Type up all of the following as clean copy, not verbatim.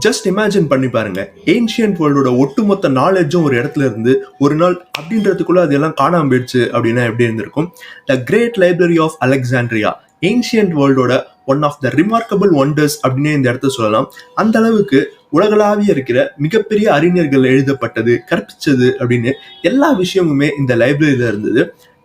Just imagine பண்ணி பாருங்க, ancient வேர்ல்டோட ஒட்டுமொத்த நாலேஜும் ஒரு இடத்துல இருந்து ஒரு நாள் அப்படின்றதுக்குள்ள அதெல்லாம் காணாம போயிடுச்சு அப்படின்னா எப்படி இருந்திருக்கும்? The great library of Alexandria, ancient வேர்ல்டோட one of the remarkable wonders அப்படின்னு இந்த இடத்த சொல்லலாம். அந்த அளவுக்கு உலகளாவிய இருக்கிற மிகப்பெரிய அறிஞர்கள் எழுதப்பட்டது, கற்பிச்சது அப்படின்னு எல்லா விஷயமுமே இந்த லைப்ரரியில இருந்தது.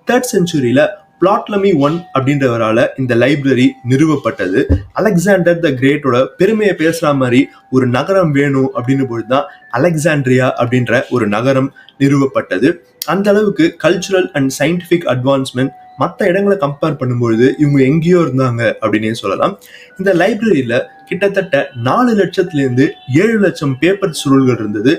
3rd செஞ்சுரியில பிளாட்லமி 1 அப்படின்றவரால இந்த லைப்ரரி நிறுவப்பட்டது. அலெக்சாண்டர் த கிரேட்டோட பெருமையை பேசுற மாதிரி ஒரு நகரம் வேணும் அப்படின்னு பொழுதுதான் அலெக்சாண்ட்ரியா அப்படின்ற ஒரு நகரம் நிறுவப்பட்டது. அந்த அளவுக்கு கல்ச்சுரல் அண்ட் சயின்டிபிக் அட்வான்ஸ்மெண்ட் மற்ற இடங்களை கம்பேர் பண்ணும்பொழுது இவங்க எங்கேயோ இருந்தாங்க அப்படின்னே சொல்லலாம். இந்த லைப்ரரியில கிட்டத்தட்ட 4 லட்சத்திலிருந்து 7 லட்சம் பேப்பர் சுருள்கள் இருந்தது.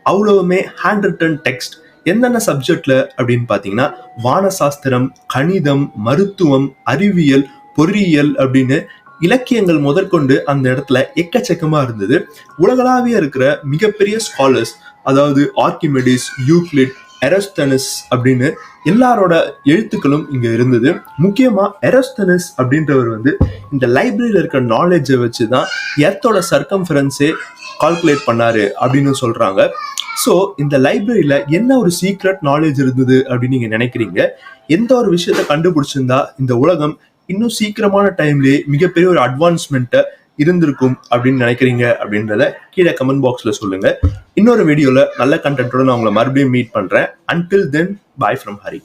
அவ்வளவுமே ஹேண்ட் ரிட்டன் டெக்ஸ்ட். என்னென்ன சப்ஜெக்ட்ல அப்படின்னு பாத்தீங்கன்னா வானசாஸ்திரம், கணிதம், மருத்துவம், அறிவியல், பொறியியல் அப்படின்னு இலக்கியங்கள் முதற்கொண்டு அந்த இடத்துல எக்கச்சக்கமா இருந்தது. உலகளாவிய இருக்கிற மிகப்பெரிய ஸ்காலர்ஸ், அதாவது ஆர்கிமெடிஸ், யூக்ளிட், எரஸ்தனஸ் அப்படின்னு எல்லாரோட எழுத்துக்களும் இங்க இருந்தது. முக்கியமா எரஸ்தனஸ் அப்படின்றவர் இந்த லைப்ரரியில இருக்கிற நாலேஜை வச்சுதான் எர்த்தோட சர்க்கம்ஃபரன்ஸே கால்குலேட் பண்ணாரு அப்படின்னு சொல்றாங்க. ஸோ இந்த லைப்ரரியில என்ன ஒரு சீக்ரெட் நாலேஜ் இருந்தது அப்படின்னு நீங்க நினைக்கிறீங்க? எந்த ஒரு விஷயத்த கண்டுபிடிச்சிருந்தா இந்த உலகம் இன்னும் சீக்கிரமான டைம்லயே மிகப்பெரிய ஒரு அட்வான்ஸ்மெண்ட்டை இருந்திருக்கும் அப்படின்னு நினைக்கிறீங்க அப்படின்றத கீழே கமெண்ட் பாக்ஸ்ல சொல்லுங்க. இன்னொரு வீடியோல நல்ல கண்டென்ட்டோட நான் உங்களை மறுபடியும் மீட் பண்றேன். Until then, bye from Hari.